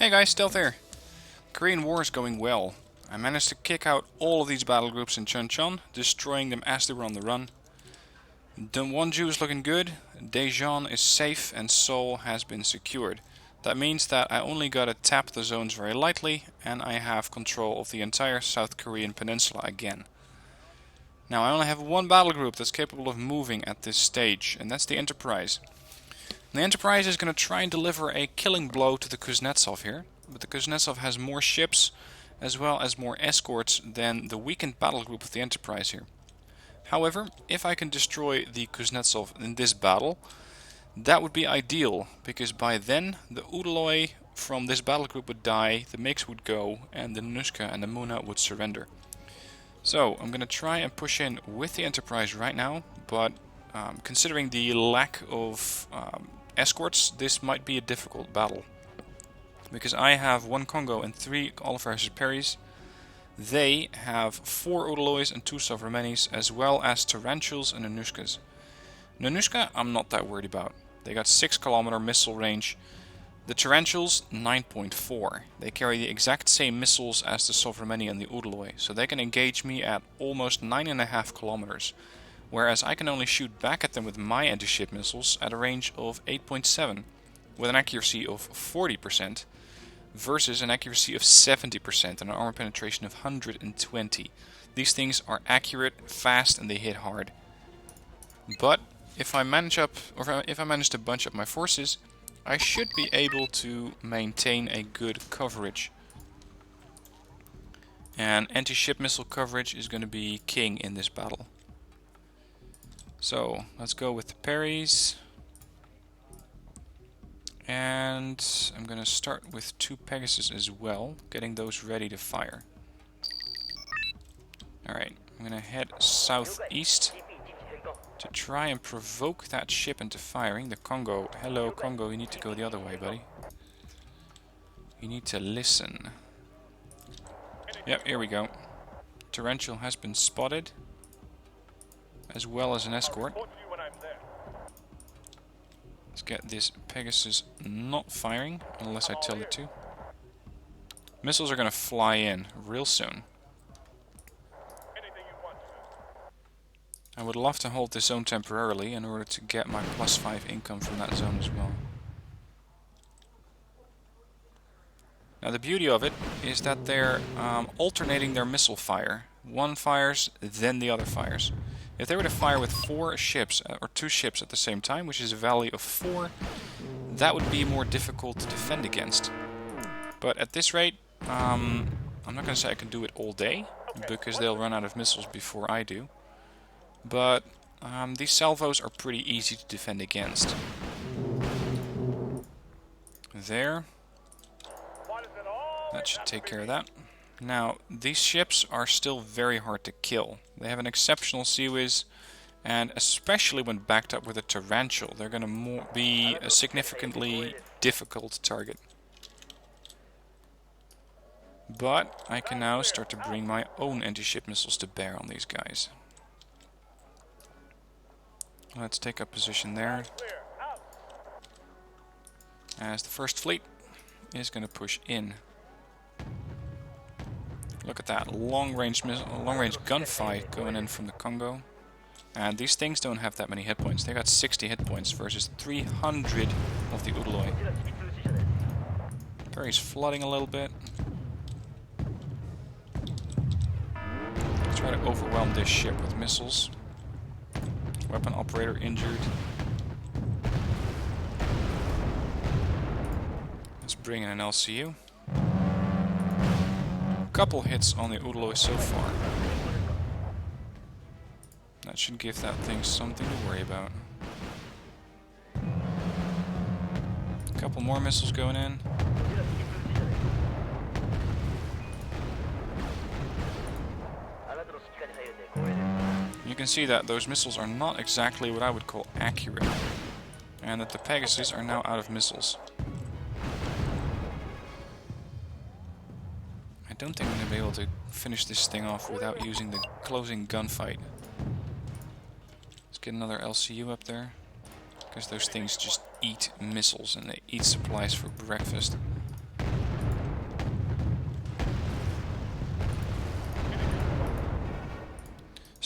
Hey guys, Stealth here. Korean War is going well. I managed to kick out all of these battle groups in Chuncheon, destroying them as they were on the run. Wonju is looking good, Daejeon is safe, and Seoul has been secured. That means that I only gotta tap the zones very lightly, and I have control of the entire South Korean peninsula again. Now I only have one battle group that's capable of moving at this stage, and that's the Enterprise. The Enterprise is going to try and deliver a killing blow to the Kuznetsov here, but the Kuznetsov has more ships as well as more escorts than the weakened battle group of the Enterprise here. However, if I can destroy the Kuznetsov in this battle, that would be ideal, because by then the Udaloy from this battle group would die, the Mix would go, and the Nushka and the Muna would surrender. So I'm going to try and push in with the Enterprise right now, but considering the lack of escorts, this might be a difficult battle. Because I have 1 Congo and 3 Oliver Perrys. They have 4 Udaloys and 2 Sovremenis, as well as Tarantulas and Nanushkas. Nanushka I'm not that worried about. They got 6 kilometer missile range. The Tarantulas 9.4. They carry the exact same missiles as the Sovremeni and the Udaloy, so they can engage me at almost 9.5 kilometers. Whereas I can only shoot back at them with my anti-ship missiles at a range of 8.7, with an accuracy of 40%, versus an accuracy of 70% and an armor penetration of 120. These things are accurate, fast, and they hit hard. But if I manage to bunch up my forces, I should be able to maintain a good coverage. And anti-ship missile coverage is going to be king in this battle. So, let's go with the Perrys. And I'm going to start with 2 Pegasus as well, getting those ready to fire. Alright, I'm going to head southeast to try and provoke that ship into firing. The Congo. Hello, Congo, you need to go the other way, buddy. You need to listen. Yep, here we go. Tarantula has been spotted, as well as an escort. Let's get this Pegasus not firing, unless I tell it to. Missiles are going to fly in real soon. I would love to hold this zone temporarily in order to get my +5 income from that zone as well. Now the beauty of it is that they're alternating their missile fire. One fires, then the other fires. If they were to fire with 4 ships, or 2 ships at the same time, which is a value of 4, that would be more difficult to defend against. But at this rate, I'm not going to say I can do it all day, because they'll run out of missiles before I do. But these salvos are pretty easy to defend against. There. That should take care of that. Now, these ships are still very hard to kill. They have an exceptional CWIS, and especially when backed up with a Tarantula, they're going to be a significantly difficult target. But I can now start to bring my own anti-ship missiles to bear on these guys. Let's take up position there, as the first fleet is going to push in. Look at that long-range gunfight going in from the Congo. And these things don't have that many hit points. They got 60 hit points versus 300 of the Udaloy. Perry's flooding a little bit. Let's try to overwhelm this ship with missiles. Weapon operator injured. Let's bring in an LCU. Couple hits on the Udaloy so far. That should give that thing something to worry about. A couple more missiles going in. You can see that those missiles are not exactly what I would call accurate, and that the Pegasus are now out of missiles. I don't think I'm going to be able to finish this thing off without using the closing gunfight. Let's get another LCU up there, because those things just eat missiles and they eat supplies for breakfast.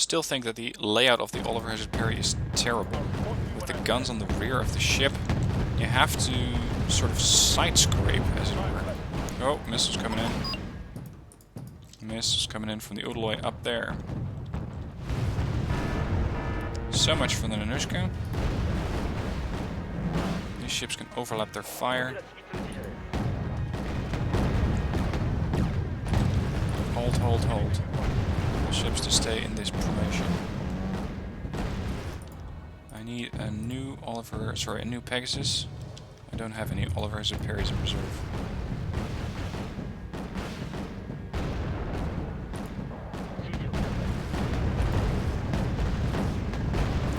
Still think that the layout of the Oliver Hazard Perry is terrible. With the guns on the rear of the ship, you have to sort of side scrape, as it were. Oh, missiles coming in. Missiles coming in from the Udaloy up there. So much for the Nanushka. These ships can overlap their fire. Hold, hold, hold. Ships to stay in this formation. I need a new a new Pegasus. I don't have any Oliver Hazard Perrys in reserve.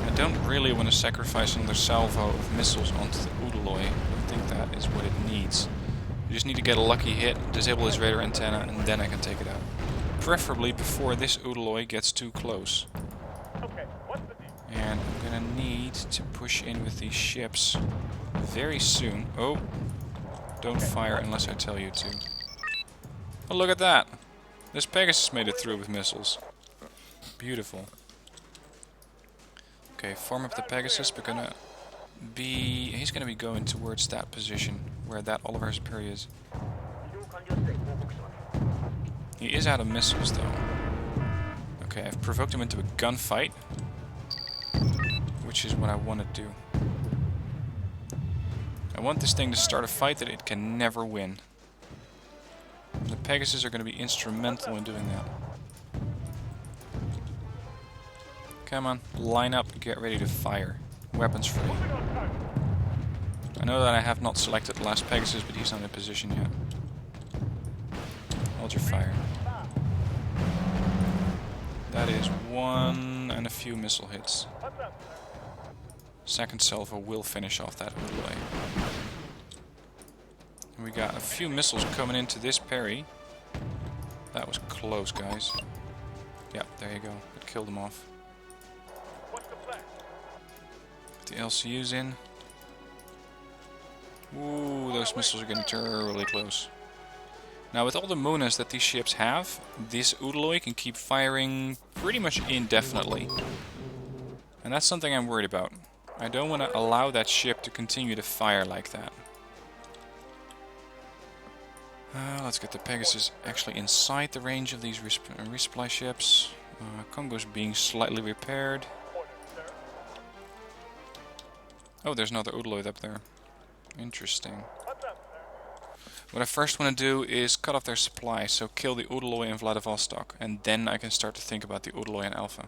I don't really want to sacrifice another salvo of missiles onto the Udaloy. I don't think that is what it needs. You just need to get a lucky hit, disable his radar antenna, and then I can take it out. Preferably before this Udaloy gets too close. And I'm gonna need to push in with these ships very soon. Oh, don't fire unless I tell you to. Oh, look at that! This Pegasus made it through with missiles. Beautiful. Okay, form up the Pegasus. He's gonna be going towards that position where that Oliver Hazard Perry is. He is out of missiles, though. Okay, I've provoked him into a gunfight, which is what I want to do. I want this thing to start a fight that it can never win. The Pegasus are going to be instrumental in doing that. Come on, line up and get ready to fire. Weapons free. I know that I have not selected the last Pegasus, but he's not in position yet. Hold your fire. That is one and a few missile hits. Second salvo will finish off that Udaloy. We got a few missiles coming into this Perry. That was close, guys. Yeah, there you go. It killed them off. Get the LCUs in. Ooh, those missiles are getting terribly close. Now, with all the Monas that these ships have, this Udaloy can keep firing pretty much indefinitely. And that's something I'm worried about. I don't want to allow that ship to continue to fire like that. Let's get the Pegasus actually inside the range of these resupply ships. Congo's being slightly repaired. Oh, there's another Udaloy up there. Interesting. What I first want to do is cut off their supply, so kill the Udaloy in Vladivostok, and then I can start to think about the Udaloy in Alpha.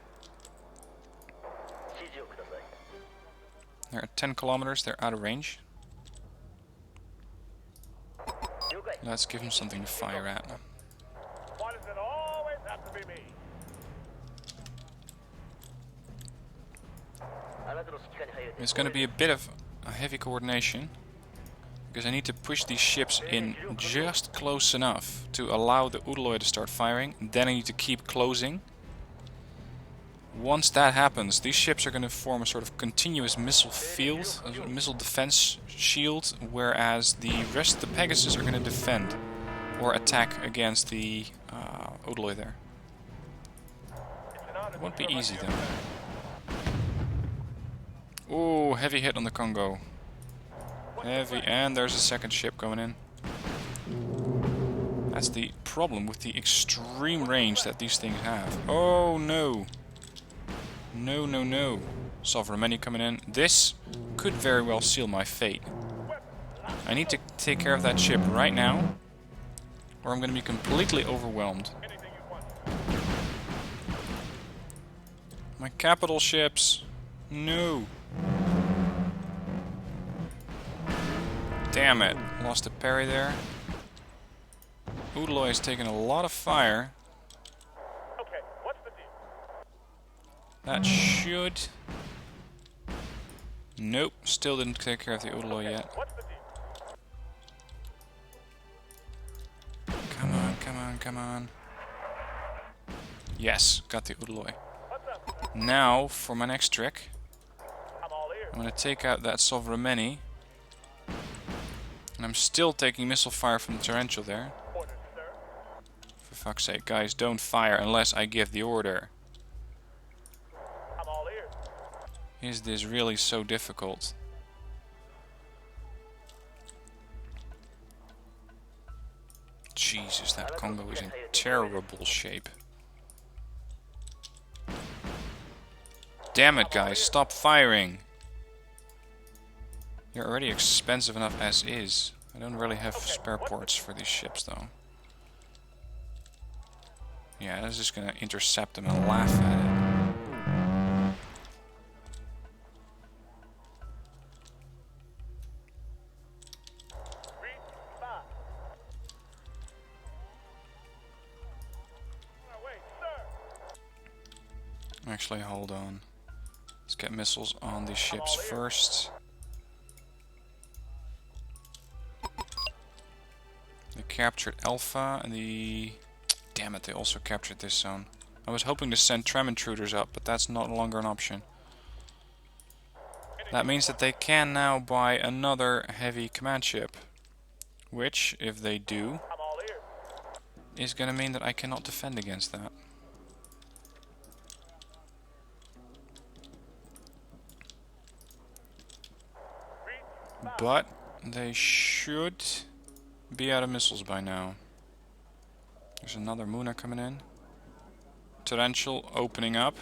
They're at 10 kilometers, they're out of range. Let's give them something to fire at. Why does it always have to be me? It's going to be a bit of a heavy coordination, because I need to push these ships in just close enough to allow the Udaloy to start firing. Then I need to keep closing. Once that happens, these ships are going to form a sort of continuous missile field, a missile defense shield, whereas the rest of the Pegasus are going to defend or attack against the Udaloy there. It won't be easy though. Oh, heavy hit on the Congo. Heavy, and there's a second ship going in. That's the problem with the extreme range that these things have. Oh no! No, no, no. Submarine coming in. This could very well seal my fate. I need to take care of that ship right now, or I'm going to be completely overwhelmed. My capital ships. No. Damn it. Lost a parry there. Udaloy has taken a lot of fire. Okay, what's the deal? That should... Nope, still didn't take care of the Udaloy yet. What's the deal? Come on, come on, come on. Yes, got the Udaloy. Now, for my next trick, I'm all ears. I'm going to take out that Sovremeni. And I'm still taking missile fire from the Torrential there. Orders, sir. For fuck's sake, guys, don't fire unless I give the order. is this really so difficult? Jesus, that Congo is in terrible shape. Damn it, guys, stop firing! You're already expensive enough as is. I don't really have spare ports for these ships, though. Yeah, I was just gonna intercept them and laugh at it. Actually, hold on. Let's get missiles on these ships first. They captured Alpha and the... Damn it, they also captured this zone. I was hoping to send tram intruders up, but that's no longer an option. That means that they can now buy another heavy command ship. Which, if they do, is gonna mean that I cannot defend against that. But they should be out of missiles by now. There's another Muna coming in. Torrential opening up.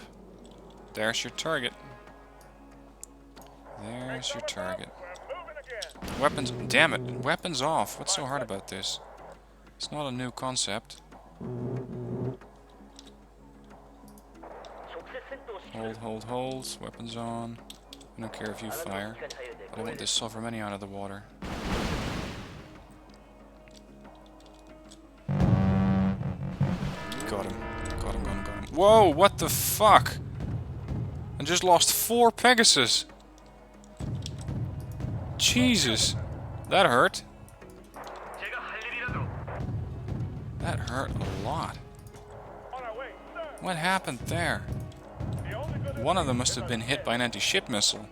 There's your target. There's your target. Weapons, damn it, weapons off. What's so hard about this? It's not a new concept. Hold. Weapons on. I don't care if you fire. But I want this submarine out of the water. Got him. Got him. Whoa, what the fuck? I just lost 4 Pegasus. Jesus. That hurt. That hurt a lot. What happened there? One of them must have been hit by an anti-ship missile,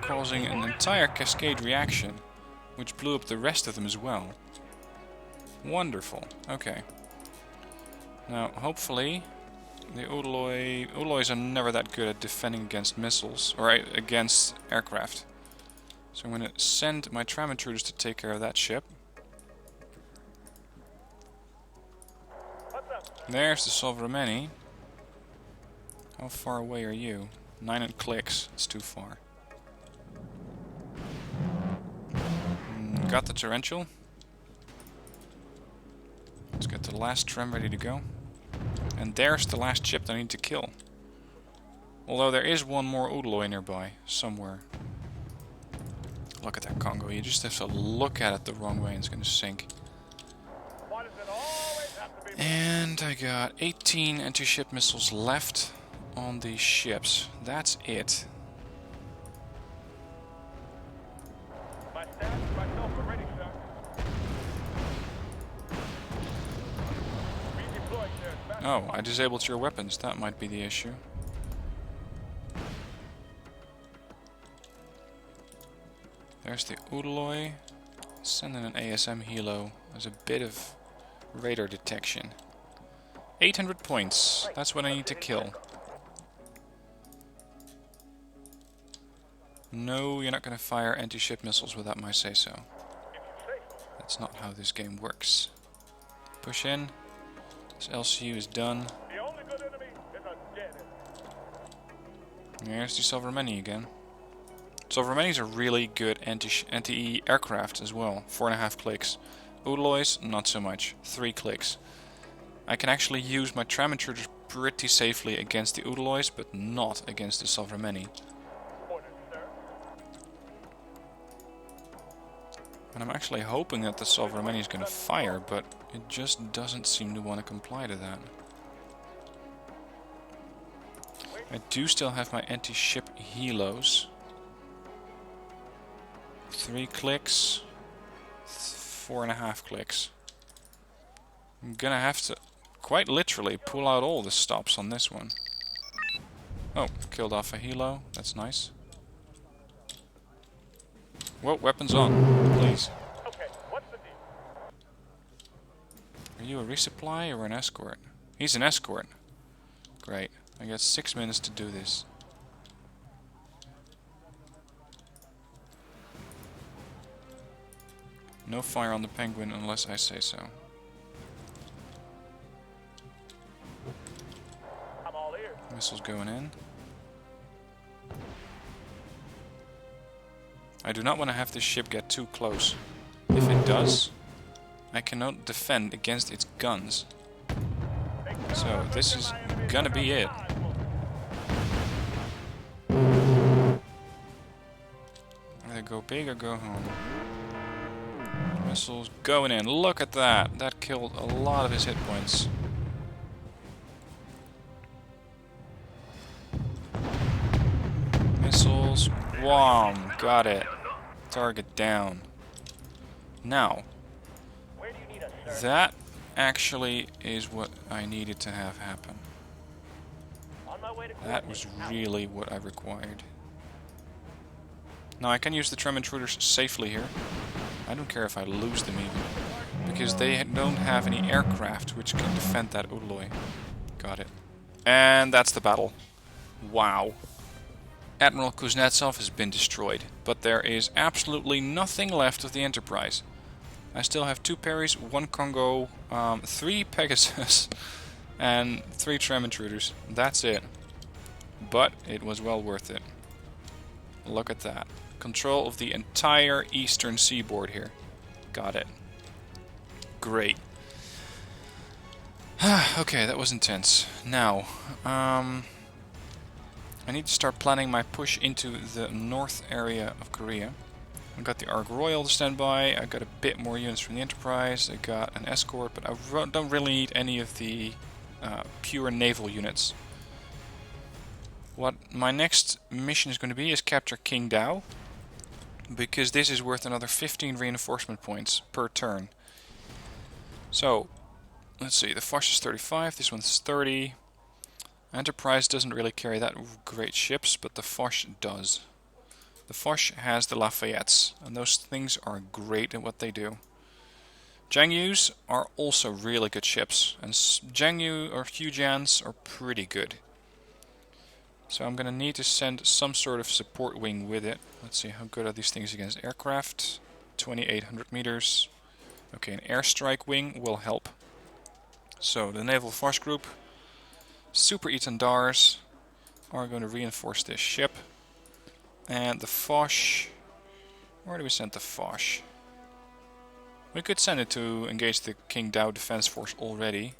causing an entire cascade reaction, which blew up the rest of them as well. Wonderful. Okay. Now, hopefully, the Udaloys are never that good at defending against missiles, or against aircraft. So I'm going to send my tram intruders to take care of that ship. There's the Sovremeni. How far away are you? 9 clicks. It's too far. Got the torrential. Let's get the last tram ready to go. And there's the last ship that I need to kill. Although there is one more Udaloy nearby, somewhere. Look at that Congo. You just have to look at it the wrong way and it's going to sink. And I got 18 anti-ship missiles left on these ships. That's it. Oh, I disabled your weapons. That might be the issue. There's the Udaloy. Send in an ASM helo as a bit of radar detection. 800 points. That's what I need to kill. No, you're not going to fire anti-ship missiles without my say-so. That's not how this game works. Push in. This LCU is done. There's the Sovremeni again. Sovremenis are really good anti-aircraft as well. 4.5 clicks. Udaloys, not so much. 3 clicks. I can actually use my tram intruders pretty safely against the Udaloys, but not against the Sovremeni. And I'm actually hoping that the Sovremeni is going to fire, but it just doesn't seem to want to comply to that. I do still have my anti-ship helos. 3 clicks. 4.5 clicks. I'm gonna have to quite literally pull out all the stops on this one. Oh, killed off a helo. That's nice. Whoa, weapons on, please. Okay, what's the deal? Are you a resupply or an escort? He's an escort. Great. I got 6 minutes to do this. No fire on the penguin unless I say so. I'm all ears. Missiles going in. I do not want to have this ship get too close. If it does, I cannot defend against its guns. So this is gonna be it. Either go big or go home. Missiles going in. Look at that. That killed a lot of his hit points. Missiles. Wham! Got it. Target down. Now, Where do you need us, sir? that actually is what I needed to have happen. On my way to That was really what I required. Now I can use the tram intruders safely here. I don't care if I lose them even. Because they don't have any aircraft which can defend that Udaloy. Got it. And that's the battle. Wow. Admiral Kuznetsov has been destroyed, but there is absolutely nothing left of the Enterprise. I still have 2 Perrys, 1 Congo, 3 Pegasus, and 3 tram intruders. That's it. But it was well worth it. Look at that. Control of the entire eastern seaboard here. Got it. Great. Okay, that was intense. Now, I need to start planning my push into the north area of Korea. I got the Ark Royal to stand by. I got a bit more units from the Enterprise. I got an escort, but I don't really need any of the pure naval units. What my next mission is going to be is capture King Dao, because this is worth another 15 reinforcement points per turn. So, let's see, the Foch is 35, this one's 30. Enterprise doesn't really carry that great ships, but the Foch does. The Foch has the Lafayettes, and those things are great at what they do. Jiangyus are also really good ships, and Jiangyu or Fujians are pretty good. So I'm going to need to send some sort of support wing with it. Let's see, how good are these things against aircraft? 2,800 meters. Okay, an airstrike wing will help. So the Naval Force Group, Super Etendars, are going to reinforce this ship. And the Foch... Where do we send the Foch? We could send it to engage the King Dao Defense Force already,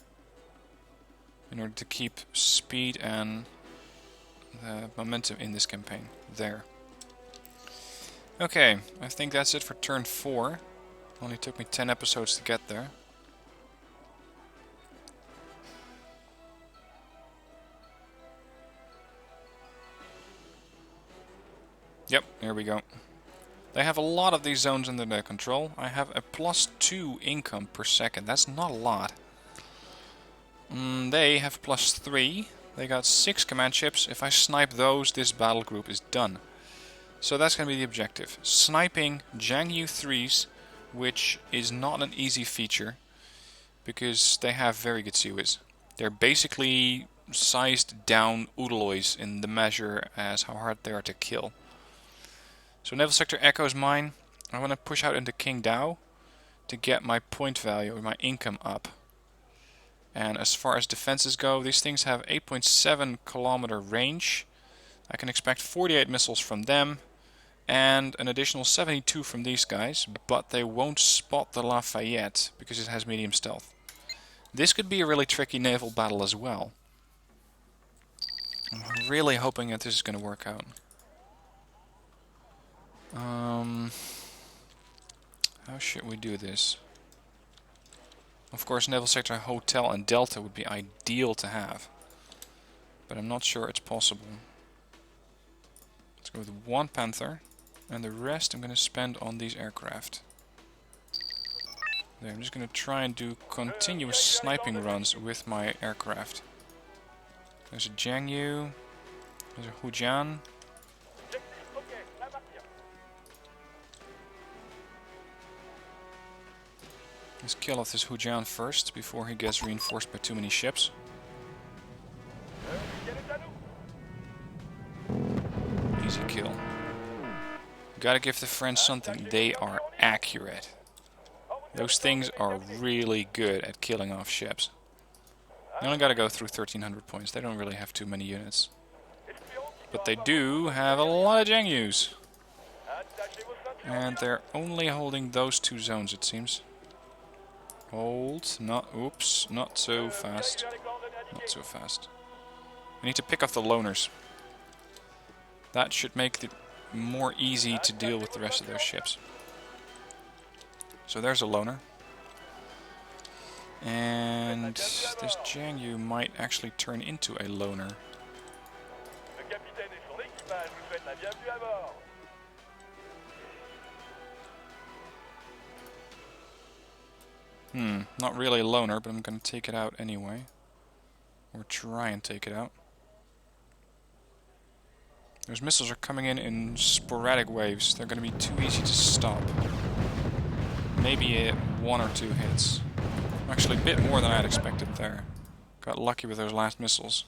in order to keep speed and the momentum in this campaign. There. Okay, I think that's it for turn 4. Only took me 10 episodes to get there. Yep, here we go. They have a lot of these zones under their control. I have a +2 income per second. That's not a lot. They have +3. They got 6 command ships. If I snipe those, this battle group is done. So that's going to be the objective. Sniping Jiangyu 3s, which is not an easy feature, because they have very good COIs. They're basically sized down Udaloys in the measure as how hard they are to kill. So Naval Sector Echo is mine. I want to push out into King Dao to get my point value or my income up. And as far as defenses go, these things have 8.7 kilometer range. I can expect 48 missiles from them and an additional 72 from these guys, but they won't spot the Lafayette because it has medium stealth. This could be a really tricky naval battle as well. I'm really hoping that this is going to work out. How should we do this? Of course, Naval Sector Hotel and Delta would be ideal to have, but I'm not sure it's possible. Let's go with 1 Panther, and the rest I'm going to spend on these aircraft. There, I'm just going to try and do continuous sniping runs with my aircraft. There's a Jiangyu, there's a Hujian. Let's kill off this Hujian first, before he gets reinforced by too many ships. Easy kill. Gotta give the French something, they are accurate. Those things are really good at killing off ships. You only gotta go through 1300 points. They don't really have too many units. But they do have a lot of Jengyus. And they're only holding those two zones, it seems. Hold. Not. Oops. Not so fast. Not so fast. We need to pick off the loners. That should make it more easy to deal with the rest of those ships. So there's a loner. And this Jangyu might actually turn into a loner. Not really a loner, but I'm gonna take it out anyway. Or try and take it out. Those missiles are coming in sporadic waves. They're gonna be too easy to stop. Maybe 1 or 2 hits. Actually, a bit more than I had expected there. Got lucky with those last missiles.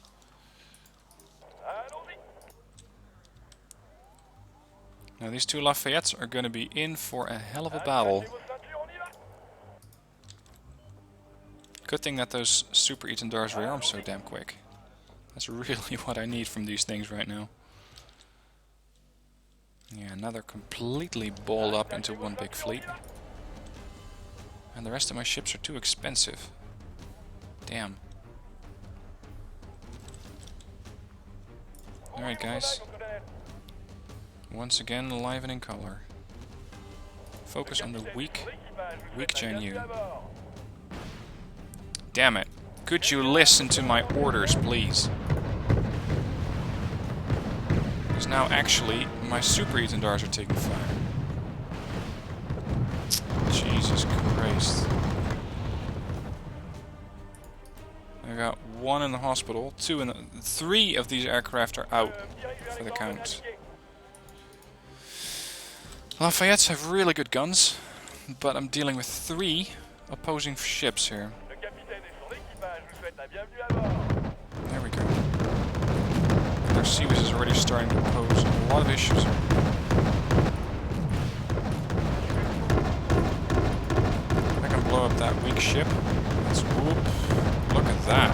Now these 2 Lafayettes are going to be in for a hell of a battle. Good thing that those Super Etendars rearm so damn quick. That's really what I need from these things right now. Yeah, now they're completely balled up into one big fleet. And the rest of my ships are too expensive. Damn. Alright guys. Once again, live and in color. Focus on the weak Janyu. Damn it. Could you listen to my orders, please? Because now actually, my Super Etendars are taking fire. Jesus Christ. I got 1 in the hospital, 2 in the... 3 of these aircraft are out for the count. Lafayettes have really good guns, but I'm dealing with 3 opposing ships here. There we go. Their Seaweed is already starting to pose a lot of issues. I can blow up that weak ship. Let's whoop. Look at that.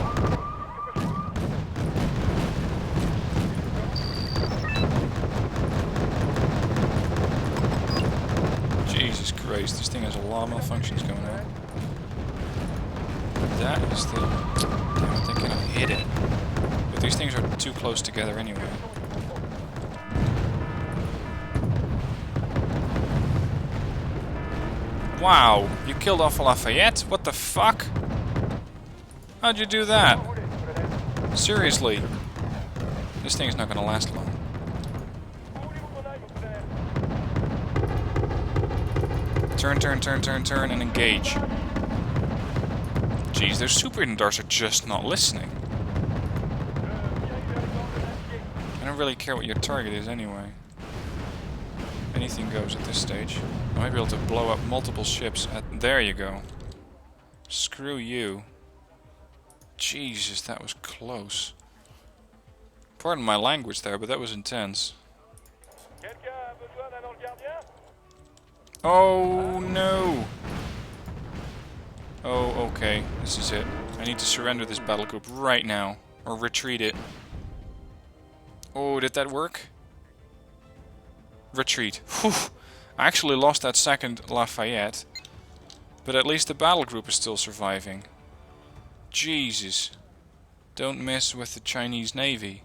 Jesus Christ, this thing has a lot of malfunctions going on. That is the... Damn it, they cannot hit it. But these things are too close together anyway. Wow, you killed off a Lafayette? What the fuck? How'd you do that? Seriously. This thing's not gonna last long. Turn, and engage. Jeez, those Super Etendars are just not listening. I don't really care what your target is anyway. Anything goes at this stage. I might be able to blow up multiple ships at... There you go. Screw you. Jesus, that was close. Pardon my language there, but that was intense. Oh no! Oh, okay. This is it. I need to surrender this battle group right now. Or retreat it. Oh, did that work? Retreat. Whew! I actually lost that second Lafayette. But at least the battle group is still surviving. Jesus. Don't mess with the Chinese Navy.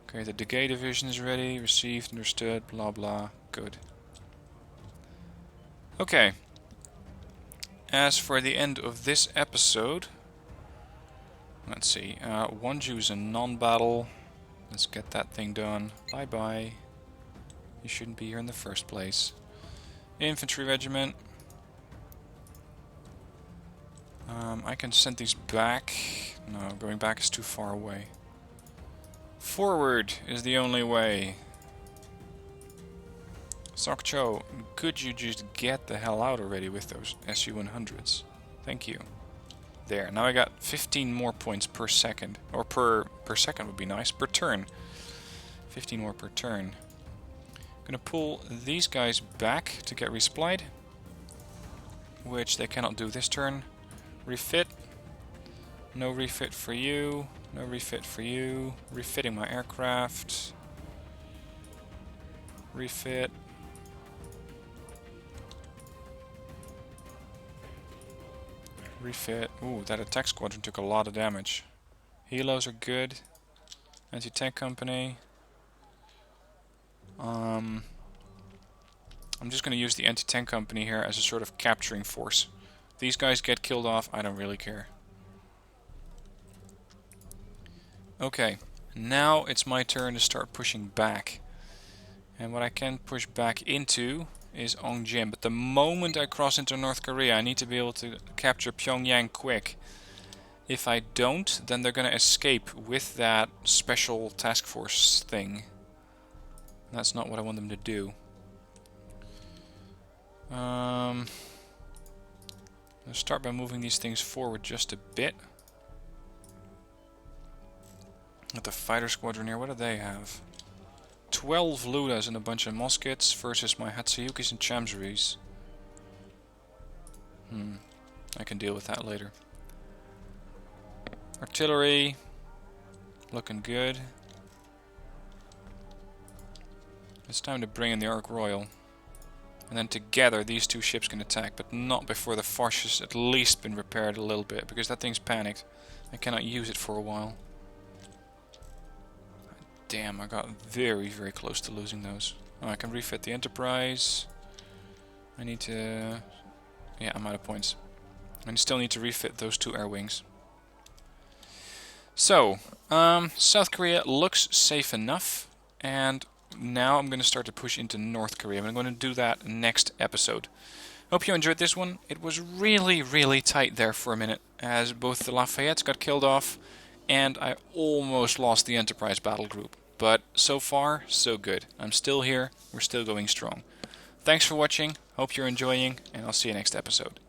Okay, the Decay Division is ready. Received, understood, blah blah. Good. Okay. As for the end of this episode, let's see. Wonju is a non-battle. Let's get that thing done. Bye bye. You shouldn't be here in the first place. Infantry regiment. I can send these back. No, going back is too far away. Forward is the only way. Sokcho, could you just get the hell out already with those SU-100s? Thank you. There, now I got 15 more points per second. Or per second would be nice. Per turn. 15 more per turn. I'm gonna pull these guys back to get resupplied. which they cannot do this turn. Refit. No refit for you. No refit for you. Refitting my aircraft. Refit. Refit. Ooh, that attack squadron took a lot of damage. Helos are good. Anti-tank company. I'm just going to use the anti-tank company here as a sort of capturing force. These guys get killed off, I don't really care. Okay, now it's my turn to start pushing back. And what I can push back into is Ongjin. But the moment I cross into North Korea, I need to be able to capture Pyongyang quick. If I don't, then they're going to escape with that special task force thing. That's not what I want them to do. I'll start by moving these things forward just a bit. At the fighter squadron here, what do they have? 12 Ludas and a bunch of muskets versus my Hatsuyukis and Chamseries. I can deal with that later. Artillery, looking good. It's time to bring in the Ark Royal. And then together these two ships can attack, but not before the Foch has at least been repaired a little bit, because that thing's panicked. I cannot use it for a while. Damn, I got very, very close to losing those. Oh, I can refit the Enterprise. I need to... Yeah, I'm out of points. I still need to refit those two air wings. So, South Korea looks safe enough, and now I'm going to start to push into North Korea. I'm going to do that next episode. Hope you enjoyed this one. It was really, really tight there for a minute, as both the Lafayettes got killed off, and I almost lost the Enterprise battle group. But so far, so good. I'm still here. We're still going strong. Thanks for watching. Hope you're enjoying, and I'll see you next episode.